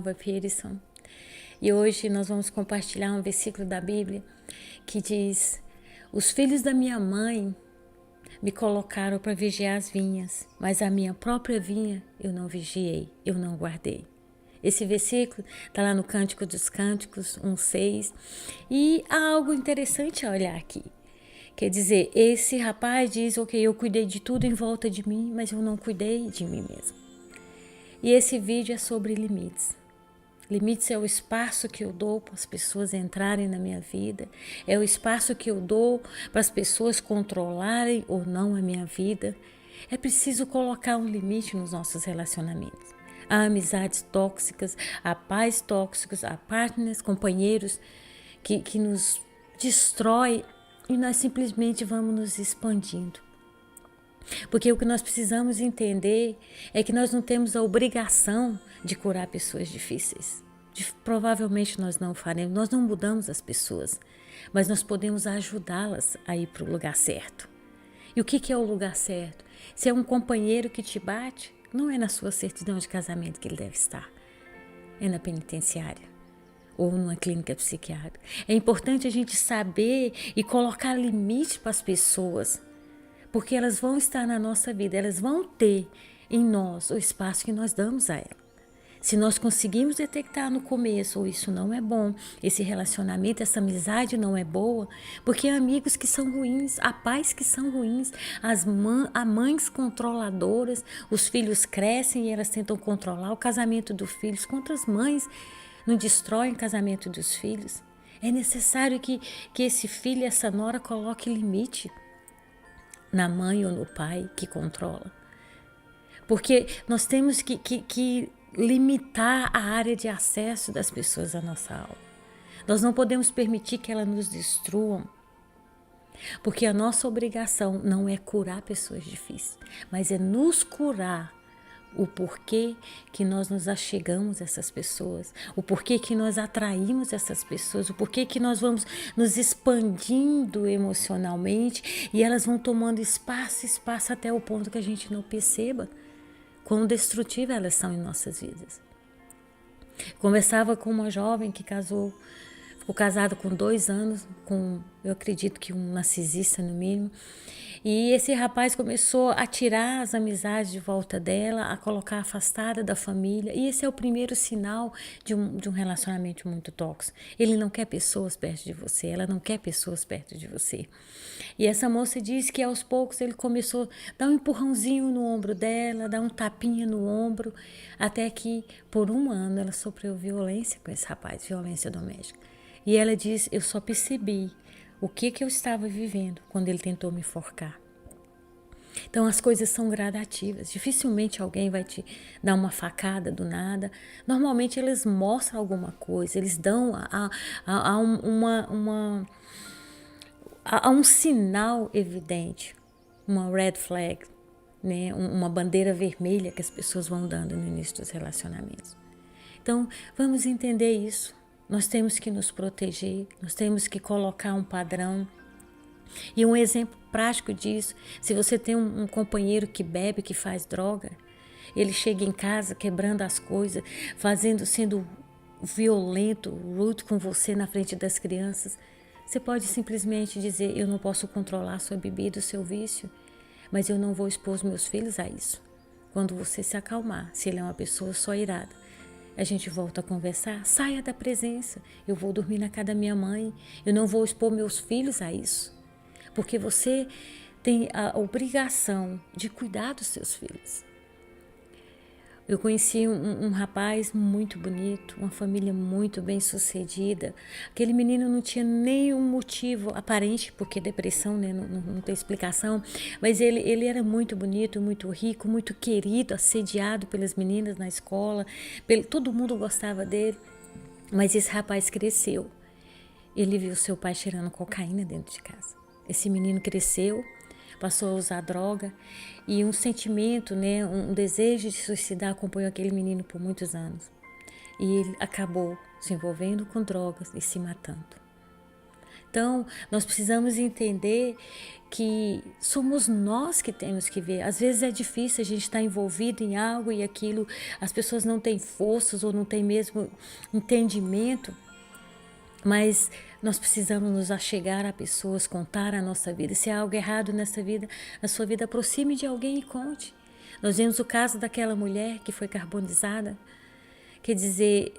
Nova Pearson e hoje nós vamos compartilhar um versículo da Bíblia que diz: os filhos da minha mãe me colocaram para vigiar as vinhas, mas a minha própria vinha eu não vigiei, eu não guardei. Esse versículo está lá no Cântico dos Cânticos 1:6 e há algo interessante a olhar aqui. Quer dizer, esse rapaz diz, ok, eu cuidei de tudo em volta de mim, mas eu não cuidei de mim mesmo. E esse vídeo é sobre limites. Limites é o espaço que eu dou para as pessoas entrarem na minha vida, é o espaço que eu dou para as pessoas controlarem ou não a minha vida. É preciso colocar um limite nos nossos relacionamentos. Há amizades tóxicas, há pais tóxicos, há partners, companheiros que nos destrói e nós simplesmente vamos nos expandindo. Porque o que nós precisamos entender é que nós não temos a obrigação de curar pessoas difíceis. Provavelmente nós não faremos, nós não mudamos as pessoas, mas nós podemos ajudá-las a ir para o lugar certo. E o que é o lugar certo? Se é um companheiro que te bate, não é na sua certidão de casamento que ele deve estar, é na penitenciária ou numa clínica psiquiátrica. É importante a gente saber e colocar limite para as pessoas, porque elas vão estar na nossa vida, elas vão ter em nós o espaço que nós damos a elas. Se nós conseguimos detectar no começo, ou isso não é bom, esse relacionamento, essa amizade não é boa, porque há amigos que são ruins, há pais que são ruins, há mães controladoras, os filhos crescem e elas tentam controlar o casamento dos filhos. Quantas mães não destroem o casamento dos filhos? É necessário que esse filho, essa nora, coloque limite na mãe ou no pai que controla. Porque nós temos que limitar a área de acesso das pessoas à nossa alma. Nós não podemos permitir que elas nos destruam. Porque a nossa obrigação não é curar pessoas difíceis, mas é nos curar o porquê que nós nos achegamos a essas pessoas, o porquê que nós atraímos essas pessoas, o porquê que nós vamos nos expandindo emocionalmente e elas vão tomando espaço até o ponto que a gente não perceba quão destrutivas elas são em nossas vidas. Conversava com uma jovem que ficou casada com 2 anos, com, eu acredito que um narcisista no mínimo, e esse rapaz começou a tirar as amizades de volta dela, a colocar afastada da família, e esse é o primeiro sinal de um relacionamento muito tóxico. Ele não quer pessoas perto de você, ela não quer pessoas perto de você. E essa moça diz que aos poucos ele começou a dar um empurrãozinho no ombro dela, dar um tapinha no ombro, até que por 1 ano ela sofreu violência com esse rapaz, violência doméstica. E ela diz, eu só percebi o que eu estava vivendo quando ele tentou me enforcar. Então as coisas são gradativas, dificilmente alguém vai te dar uma facada do nada. Normalmente eles mostram alguma coisa, eles dão um sinal evidente, uma red flag, né? Uma bandeira vermelha que as pessoas vão dando no início dos relacionamentos. Então vamos entender isso. Nós temos que nos proteger, nós temos que colocar um padrão. E um exemplo prático disso, se você tem um companheiro que bebe, que faz droga, ele chega em casa quebrando as coisas, sendo violento, rude com você na frente das crianças, você pode simplesmente dizer, eu não posso controlar a sua bebida, o seu vício, mas eu não vou expor meus filhos a isso. Quando você se acalmar, se ele é uma pessoa só irada, a gente volta a conversar, saia da presença, eu vou dormir na casa da minha mãe, eu não vou expor meus filhos a isso, porque você tem a obrigação de cuidar dos seus filhos. Eu conheci um rapaz muito bonito, uma família muito bem sucedida. Aquele menino não tinha nenhum motivo aparente, porque depressão, né, não tem explicação, mas ele era muito bonito, muito rico, muito querido, assediado pelas meninas na escola, todo mundo gostava dele. Mas esse rapaz cresceu, ele viu seu pai cheirando cocaína dentro de casa. Esse menino cresceu, passou a usar droga e um sentimento, né, um desejo de suicidar acompanhou aquele menino por muitos anos. E ele acabou se envolvendo com drogas e se matando. Então, nós precisamos entender que somos nós que temos que ver. Às vezes é difícil a gente estar envolvido em algo e aquilo, as pessoas não têm forças ou não têm mesmo entendimento, mas nós precisamos nos achegar a pessoas, contar a nossa vida. Se há algo errado nessa vida, na sua vida, aproxime de alguém e conte. Nós vemos o caso daquela mulher que foi carbonizada. Quer dizer,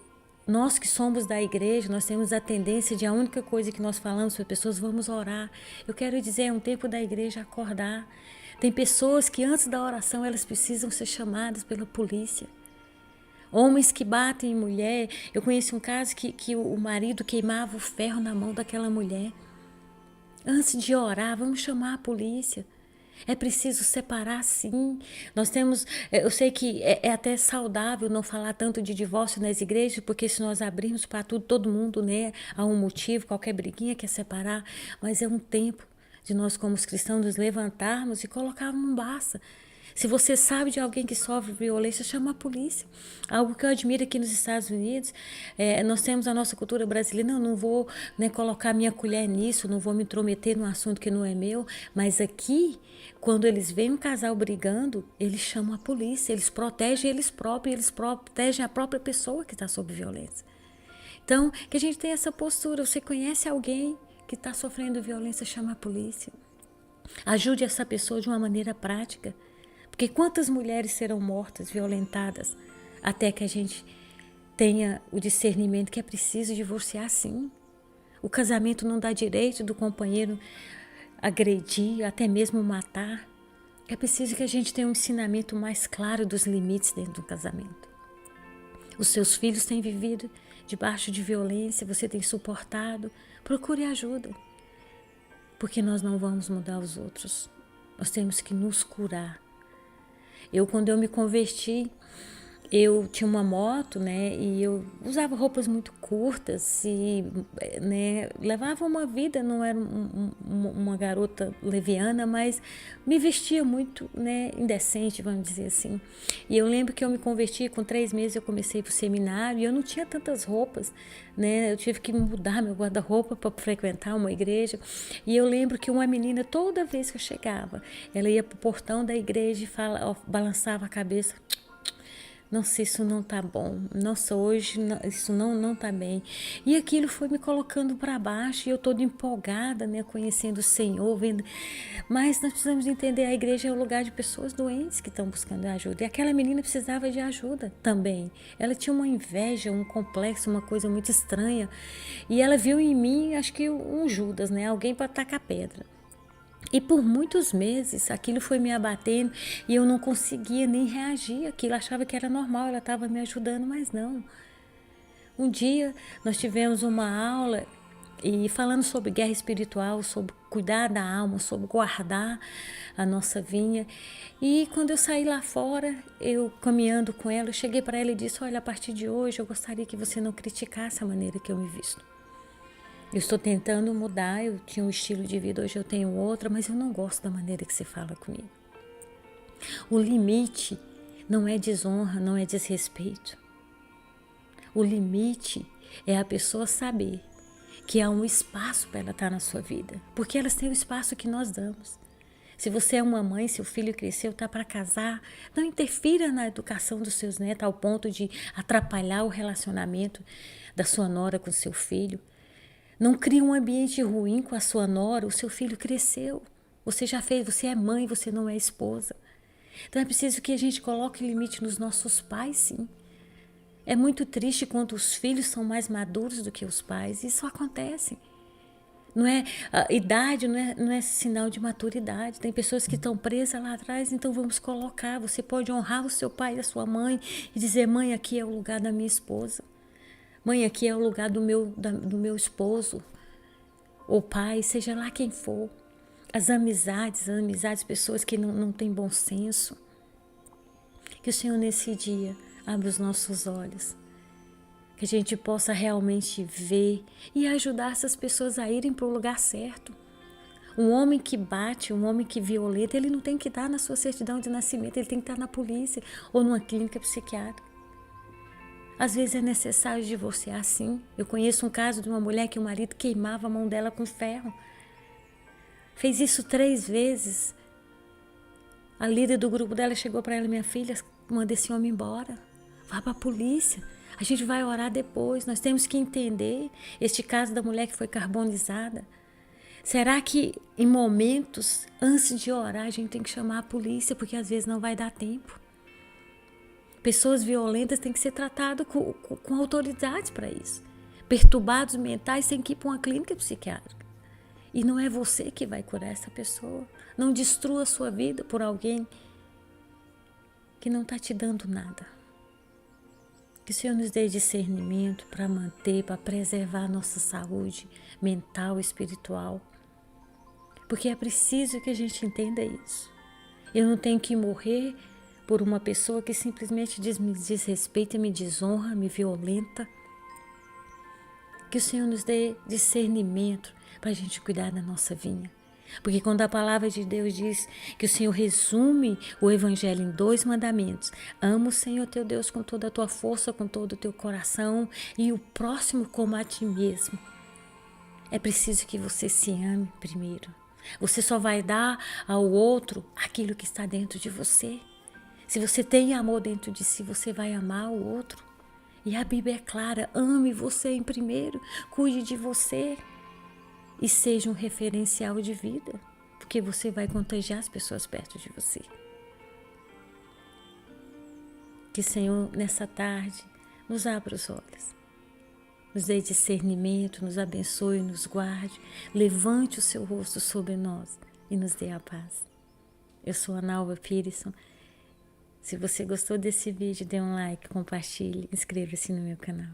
nós que somos da igreja, nós temos a tendência de a única coisa que nós falamos para as pessoas, vamos orar. Eu quero dizer, é um tempo da igreja acordar. Tem pessoas que antes da oração elas precisam ser chamadas pela polícia. Homens que batem em mulher. Eu conheci um caso que o marido queimava o ferro na mão daquela mulher. Antes de orar, vamos chamar a polícia. É preciso separar, sim. Nós temos, eu sei que é até saudável não falar tanto de divórcio nas igrejas, porque se nós abrirmos para tudo, todo mundo, né, há um motivo, qualquer briguinha quer separar, mas é um tempo de nós como os cristãos nos levantarmos e colocarmos um basta. Se você sabe de alguém que sofre violência, chama a polícia. Algo que eu admiro aqui nos Estados Unidos, nós temos a nossa cultura brasileira, não vou, né, colocar minha colher nisso, não vou me intrometer num assunto que não é meu, mas aqui, quando eles veem um casal brigando, eles chamam a polícia, eles protegem eles próprios, eles protegem a própria pessoa que está sob violência. Então, que a gente tenha essa postura. Você conhece alguém que está sofrendo violência, chama a polícia. Ajude essa pessoa de uma maneira prática. Porque quantas mulheres serão mortas, violentadas, até que a gente tenha o discernimento que é preciso divorciar, sim. O casamento não dá direito do companheiro agredir, até mesmo matar. É preciso que a gente tenha um ensinamento mais claro dos limites dentro do casamento. Os seus filhos têm vivido debaixo de violência, você tem suportado. Procure ajuda, porque nós não vamos mudar os outros. Nós temos que nos curar. Quando eu me converti, eu tinha uma moto, né, e eu usava roupas muito curtas e, né, levava uma vida, não era uma garota leviana, mas me vestia muito, né, indecente, vamos dizer assim. E eu lembro que eu me converti, com 3 meses eu comecei para o seminário e eu não tinha tantas roupas, né, eu tive que mudar meu guarda-roupa para frequentar uma igreja. E eu lembro que uma menina, toda vez que eu chegava, ela ia para o portão da igreja e balançava a cabeça. Nossa, isso não tá bom. Nossa, hoje isso não tá bem. E aquilo foi me colocando para baixo e eu toda empolgada, né, conhecendo o Senhor, vendo. Mas nós precisamos entender, a igreja é o lugar de pessoas doentes que estão buscando ajuda. E aquela menina precisava de ajuda também. Ela tinha uma inveja, um complexo, uma coisa muito estranha. E ela viu em mim, acho que um Judas, né, alguém para tacar pedra. E por muitos meses aquilo foi me abatendo e eu não conseguia nem reagir àquilo, achava que era normal, ela estava me ajudando, mas não. Um dia nós tivemos uma aula e falando sobre guerra espiritual, sobre cuidar da alma, sobre guardar a nossa vinha. E quando eu saí lá fora, eu caminhando com ela, eu cheguei para ela e disse, olha, a partir de hoje eu gostaria que você não criticasse a maneira que eu me visto. Eu estou tentando mudar, eu tinha um estilo de vida, hoje eu tenho outra, mas eu não gosto da maneira que você fala comigo. O limite não é desonra, não é desrespeito. O limite é a pessoa saber que há um espaço para ela estar na sua vida, porque elas têm o espaço que nós damos. Se você é uma mãe, seu filho cresceu, está para casar, não interfira na educação dos seus netos ao ponto de atrapalhar o relacionamento da sua nora com seu filho. Não crie um ambiente ruim com a sua nora, o seu filho cresceu. Você já fez, você é mãe, você não é esposa. Então é preciso que a gente coloque limite nos nossos pais, sim. É muito triste quando os filhos são mais maduros do que os pais. Isso acontece. Não é, a idade não é sinal de maturidade. Tem pessoas que estão presas lá atrás, então vamos colocar. Você pode honrar o seu pai e a sua mãe e dizer, mãe, aqui é o lugar da minha esposa. Mãe, aqui é o lugar do meu esposo, ou pai, seja lá quem for. As amizades, pessoas que não têm bom senso. Que o Senhor nesse dia abra os nossos olhos, que a gente possa realmente ver e ajudar essas pessoas a irem para o lugar certo. Um homem que bate, um homem que violenta, ele não tem que estar na sua certidão de nascimento, ele tem que estar na polícia ou numa clínica psiquiátrica. Às vezes é necessário divorciar, sim. Eu conheço um caso de uma mulher que o marido queimava a mão dela com ferro. Fez isso 3 vezes. A líder do grupo dela chegou para ela: minha filha, manda esse homem embora. Vá para a polícia. A gente vai orar depois. Nós temos que entender este caso da mulher que foi carbonizada. Será que em momentos, antes de orar, a gente tem que chamar a polícia? Porque às vezes não vai dar tempo. Pessoas violentas têm que ser tratadas com autoridades para isso. Perturbados mentais têm que ir para uma clínica psiquiátrica. E não é você que vai curar essa pessoa. Não destrua a sua vida por alguém que não está te dando nada. Que o Senhor nos dê discernimento para manter, para preservar a nossa saúde mental e espiritual. Porque é preciso que a gente entenda isso. Eu não tenho que morrer por uma pessoa que simplesmente me desrespeita, me desonra, me violenta. Que o Senhor nos dê discernimento para a gente cuidar da nossa vinha. Porque quando a palavra de Deus diz que o Senhor resume o Evangelho em 2 mandamentos: ama o Senhor teu Deus com toda a tua força, com todo o teu coração, e o próximo como a ti mesmo. É preciso que você se ame primeiro. Você só vai dar ao outro aquilo que está dentro de você. Se você tem amor dentro de si, você vai amar o outro. E a Bíblia é clara: ame você em primeiro, cuide de você e seja um referencial de vida, porque você vai contagiar as pessoas perto de você. Que o Senhor, nessa tarde, nos abra os olhos, nos dê discernimento, nos abençoe, nos guarde, levante o seu rosto sobre nós e nos dê a paz. Eu sou a Nalva Pearson. Se você gostou desse vídeo, dê um like, compartilhe, inscreva-se no meu canal.